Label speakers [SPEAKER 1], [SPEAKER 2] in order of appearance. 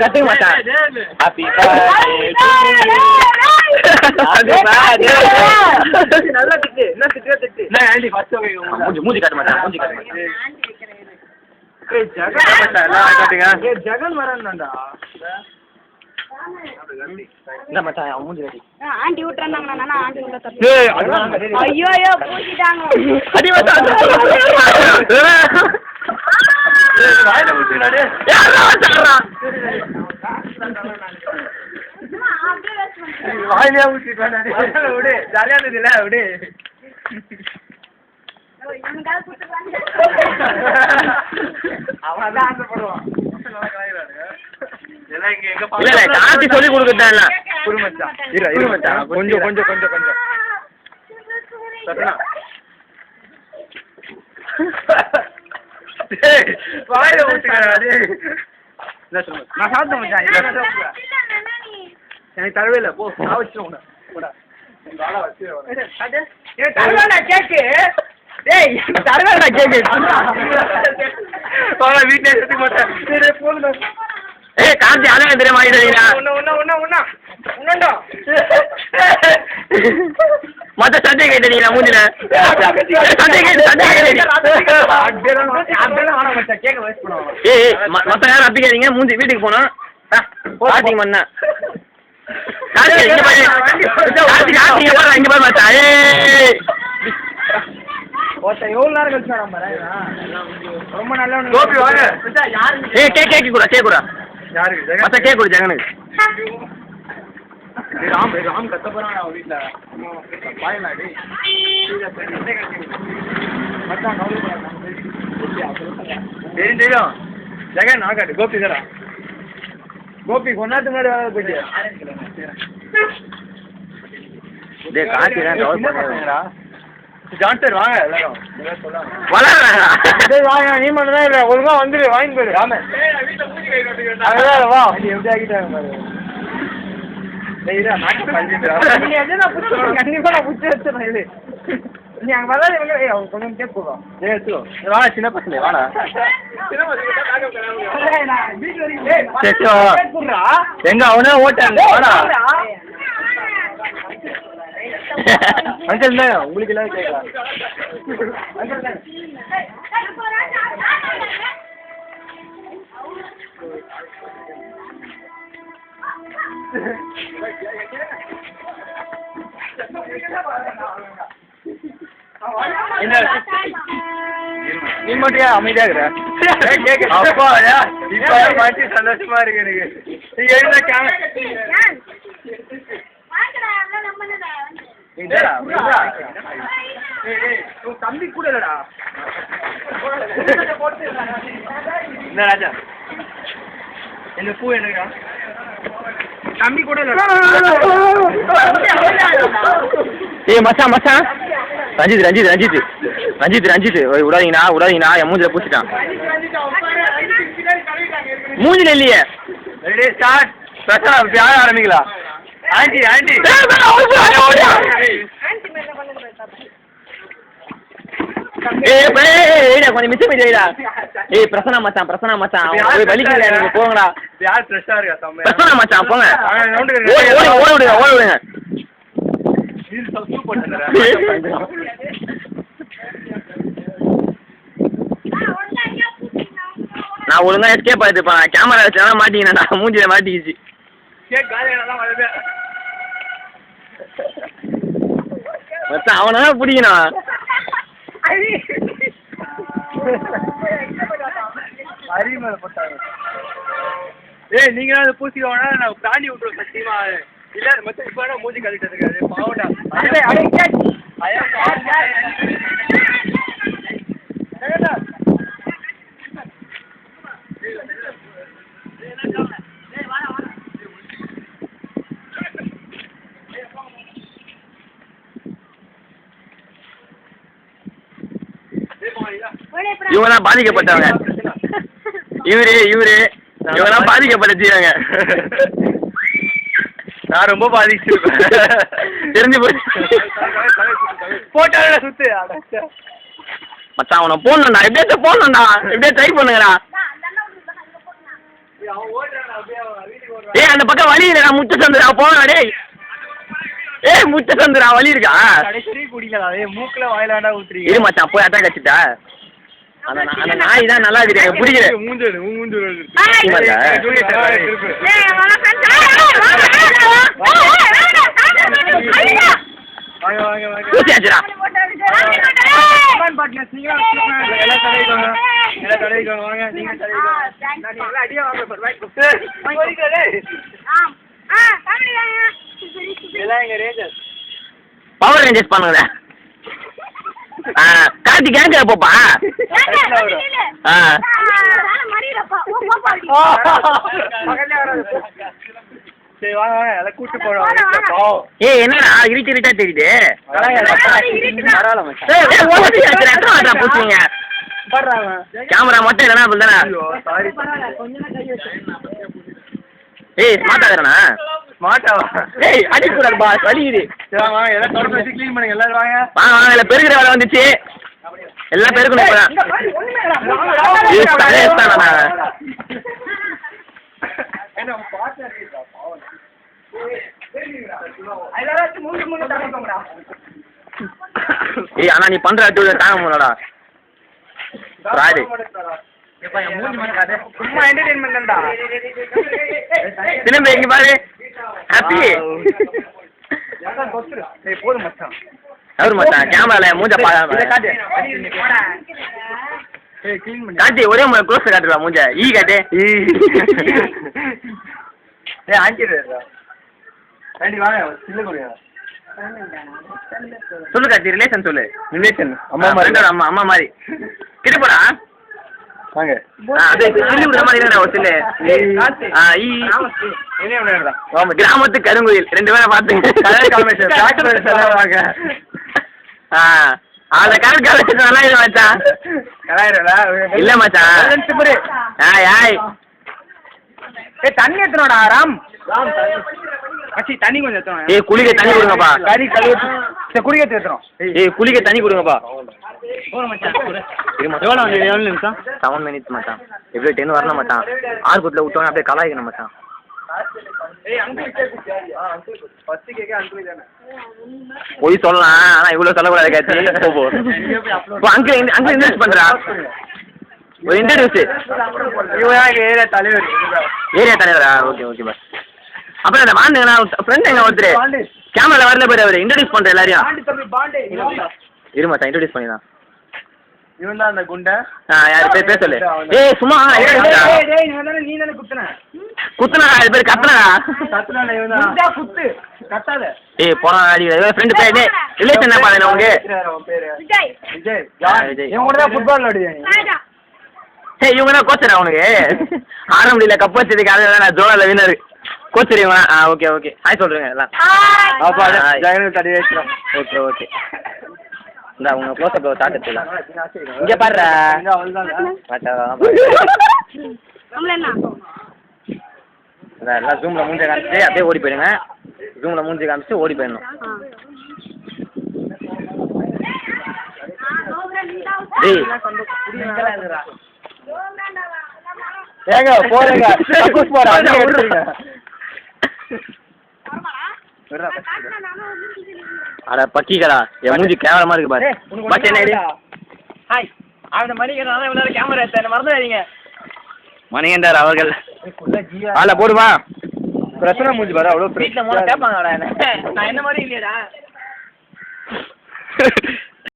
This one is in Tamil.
[SPEAKER 1] கட்டுக்க மாட்டான். மூஞ்சி காட்ட மாட்டான். மூஞ்சி காட்ட மாட்டான். ஜெகன் வரேன்டா. இந்த மச்சான் அவன் மூஞ்சி கட்டி.
[SPEAKER 2] ஆண்டி விட்டுறாங்க. நானா ஆண்டி உள்ள தப்பு. ஐயோ ஐயோ பூசிட்டாங்க.
[SPEAKER 1] அடி மச்சான். வாயில ஊத்தினானே. யாரா வச்சாரா? வாயில ஊத்திட்டானே. விடு. ஜாலியா இருந்ததுல விடு. அவன் தான் ஆசைப்படுவான். காட்டி சொல்லி கொடுக்கட்டான்ல. குருமச்சான் இரு மச்சான். கொஞ்சம் கொஞ்சம் கொஞ்சம் கொஞ்சம் வாயில ஊத்துக்காரு. நான் சாப்பிட்டேன் மச்சான். எனக்கு தரவே இல்லை. போ நான் வச்சிருவேன் உன்னை. தரவேண்டா கேக்கு. ஏய் தரவேண்டா கேக்கு. வீட்டுல சுத்தி மாட்டேன். ஏய் காந்தி அழகா தெரியுமா? மொத்த சட்டை கேட்டீங்களா மூஞ்சில? மொத்த நேரம் அப்பிக்காதீங்க. மூஞ்சி வீட்டுக்கு போனோம். பாத்தீங்க பண்ண இங்க போய் மச்சா. எவ்வளவு நேரம் கழிச்சா ரொம்ப நல்ல கேக் கூட கேக் கூட யாருக்கு மத்த கேக் கூட ஜெகனுக்கு. ராம் கத்த போறான் வீட்டுல. தெரியும் தெரியும். ஜெகன் நாக்காட்டு கோபி தரா. கோபி கொஞ்ச நேரத்துக்கு முன்னாடி வேலை போயிட்டு ஜான்சர் வாங்க எல்லாரும் வாங்க. நீ மட்டும் தான் இல்லை. ஒழுங்கா வந்துடு. வாங்கி போயிடு. வா எப்படி ஆகிட்டாங்க பாரு. கண்டிப்பா நான் புடிச்சு வச்சிடறேன். இது நீ அங்க வராது. கொஞ்சம் கேக் போடுவோம். வாடா சின்ன பசங்க வாடா. எங்க அவனே ஓட்டாங்க. வாடா அங்கிள் தான் உங்களுக்கு எல்லாம் கேட்கலாம். நீ மட்டும் அமைதியா இருக்கிற? அப்பா இப்ப மாட்டி சந்தோஷமா இருக்கு எனக்கு. நீங்க எழுந்த தம்பி கூட இல்லடா. ராஜா இந்த பூ என்னடா? தம்பி கூட இல்லடா. ஏய் மச்சான் மச்சான். ரஞ்சித் ரஞ்சித் ரஞ்சித் ரஞ்சித் ரஞ்சித் விடாதீங்கண்ணா விடாதீங்கண்ணா. என் மூஞ்சில பூச்சிட்டான். மூஞ்சில இல்லையே. ஸ்டார்ட். பிரச்சனை யார ஆரம்பிக்கலாம். ஆண்டி ஆண்டி கொஞ்சம் மிச்சம் போயிடா. ஏய் பிரசன்னா மச்சான் பிரசன்னா மச்சான் வலிக்கல. நீங்க போங்கடா. யார் ஃப்ரெஷ்ஷா இருக்கா? பிரசன்னா மச்சான் போங்க. ஓட விடுங்க ஓட விடுங்க. நான் ஒழுங்கா எஸ்கேப் ஆயிட்டுப்பா. கேமரா வச்சு மாட்டிக்கினா மூஞ்சில மாட்டிக்கிச்சு. அவனா பிடிக்கணும். ஏய் நீங்க பூசிக்கோனா நான் தாண்டி விட்டுருவோம் சத்தியமா. இல்ல மொத்தம் இப்ப மூஞ்சி கழிட்டு இருக்காது. பாவடா இவங்க தான் பாதிக்கப்பட்டவங்க. இவங்க தான் பாதிக்கப்பட்ட ஜீவங்க.
[SPEAKER 3] நான் ரொம்ப பாதிச்சிருப்பேன்.
[SPEAKER 1] தெரிஞ்சு போச்சு.
[SPEAKER 3] போட்டோ சுத்து
[SPEAKER 1] மச்சான் அவனை போடணும்டா, எப்படியாச்சும் போடணும்டா, எப்படியா ட்ரை பண்ணுங்கடா. ஏய் அந்த பக்கம் வழி இல்லடா, முட்டை சந்துடா, போடா டேய். ஏய் முட்டை சந்துடா, வழி இருக்கா?
[SPEAKER 3] கடைசி குடிக்கல, அதே மூக்குல வாயிலாண்டா ஊத்துறீங்க.
[SPEAKER 1] இரு மச்சான், போய் அட்டாக் அடிச்சுட்டா. அந்த நாய் தான் நல்லா இருக்கு, எனக்கு பிடிக்கல. பூச்சியாச்சுடா. பவர் ரேஞ்சர்ஸ் பண்ணுங்க. கார்த்தி கேங்க போப்பா. ஏய் என்னடா இருட்டா தெரியுது. பூச்சிங்க கேமரா மட்டும் இல்லைனா அப்படிதானே. ஏய் ஸ்மார்ட்டா தானே. ஏய் அடிக்கூடாதுப்பா, வலிக்குது. வாங்க இல்லை பெருகிற வேலை வந்துச்சு, எல்லாம் பெருக்கணும். ஏய் ஆனா நீ பண்ற தாங்க முடியலடா.
[SPEAKER 3] சும்மா என்டர்டெயின்மெண்ட் தான்டா.
[SPEAKER 1] திரும்ப இங்க பாரு. ஹாப்பி.
[SPEAKER 3] போதும் மச்சான்.
[SPEAKER 1] அவரு மச்சான் கேமரால மூஞ்ச பாக்காம காட்டி ஒரே முறை க்ளோஸ் காட்டுடா மூஞ்ச. ஈ காட்டு.
[SPEAKER 3] ஏய் ஆஞ்சிடு. ரெடி வாங்க சில்ல குடியா.
[SPEAKER 1] சொல்லு காட்டி ரிலேஷன் சொல்லு.
[SPEAKER 3] ரிலேஷன்
[SPEAKER 1] அம்மா மாதிரி. அம்மா மாதிரி. கிட்ட போடா.
[SPEAKER 3] வாங்க.
[SPEAKER 1] அது சில்லு விடுற மாதிரி இல்லடா ஒரு சில்லு. ஈ
[SPEAKER 3] என்ன விளையாடுறா?
[SPEAKER 1] கிராமத்து கருங்குயில் 2 பேரை பாத்துங்க.
[SPEAKER 3] கலர் காம்பினேஷன் டாக்டர் செலவாங்க.
[SPEAKER 1] அந்த கலர் காம்பினேஷன் நல்லா இது மச்சான்.
[SPEAKER 3] கலாயிரடா
[SPEAKER 1] இல்ல மச்சான். ஏய்
[SPEAKER 3] தண்ணி ஏத்துறோம்டா ராம். மச்சி தண்ணி கொஞ்சம் ஏத்துறோம்.
[SPEAKER 1] ஏய் குளிக்க தண்ணி கொடுங்கப்பா.
[SPEAKER 3] கறி கழுவு. சரி குளிக்க ஏத்துறோம்.
[SPEAKER 1] ஏய் குளிக்க தண்ணி கொடுங்கப்பா.
[SPEAKER 3] போற மச்சான்.
[SPEAKER 1] எவ்வளவு நிமிஷம்? 7 minutes மச்சான். எப்படி 10 வரணும் மச்சான். ஆர்குட்ல விட்டோம் அப்படியே கலாய்க்கணும் மச்சான்.
[SPEAKER 3] ஏய் அங்கிள் அங்கிள் ஃபர்ஸ்ட் கேக்க அங்கிள் தானே.
[SPEAKER 1] போய் சொல்லலாம், ஆனா இவ்வளவு சொல்லக்கூடாது காத்தி. போ அங்கிள் இன்வெஸ்ட் பண்றா. ஒரு இன்ட்ரோ듀ஸ்.
[SPEAKER 3] இவன் ஏரியா தலைவர்.
[SPEAKER 1] ஏரியா தலைவரா? Okay okay boss. அப்புறம் அந்த வாண்டுங்க ஃப்ரெண்ட் எங்க ஒருத்தர் கேமரால வரல போய் அவரு இன்ட்ரோ듀ஸ் பண்ற எல்லாரையும். இரு மச்சான் இன்ட்ரோ듀ஸ் பண்ணிதான்.
[SPEAKER 3] இவன் தான் அந்த குண்டை.
[SPEAKER 1] யார் பேர் சொல்லு. ஏய் சும்மா
[SPEAKER 3] டேய் நீ தானே
[SPEAKER 1] குத்துனா அது பேர் கத்துனா.
[SPEAKER 3] கத்துனா இவன் தான் குத்து. கத்தாத.
[SPEAKER 1] ஏய் போடா அடிடா. ஃப்ரெண்ட் பேர் டேய் ரிலேஷன் என்ன பாருங்க உங்களுக்கு.
[SPEAKER 3] அவன் பேரு
[SPEAKER 2] விஜய்.
[SPEAKER 3] விஜய். இவன் கூட தான் ஃபுட்பால் விளையாடுறியா நீ?
[SPEAKER 1] ஏய் இவங்க தான் கோச்சரா உனக்கு? ஆரம்படியில கப் வச்சதுக்கு அதுல நான் ஜோனல்ல வின்னர். கோச் தெரியுமா? Okay okay. ஹாய் சொல்றேங்க எல்லாம்.
[SPEAKER 3] அப்பா ஜெகன் தடி வைக்கிறோம்.
[SPEAKER 1] Okay okay. இந்த உங்க க்ளோஸ் அப் ஸ்டார்ட் எடுத்துலாம். இங்க பாருடா.
[SPEAKER 3] இங்க அவ்வளவுதான்.
[SPEAKER 1] எல்லாம் ஜூம்ல மூஞ்சி காமிச்சு அப்படியே ஓடி போயிடுங்க. ஜூம்ல மூஞ்சி காமிச்சு ஓடி போயிடணும்.
[SPEAKER 3] ஏங்க போறேங்க. சப்போஸ் போறா.
[SPEAKER 1] அட பக்கிகளா என் மூஞ்சி கேவலமா இருக்கு பாரு. பச்சை என்ன ஐடி?
[SPEAKER 3] ஹாய். அந்த மணிகண்டன் நான் இவ்வளவு கேமரா எடுத்தேன் மறந்துடாதீங்க.
[SPEAKER 1] மணிகண்டர் அவர்கள் ஆள போடுவா.
[SPEAKER 3] பிரச்சனை மூஞ்சி பாரு அவ்வளவு
[SPEAKER 1] வீட்ல மூணு கேட்பாங்கடா என்ன.
[SPEAKER 3] நான் என்ன மாதிரி இல்லையடா.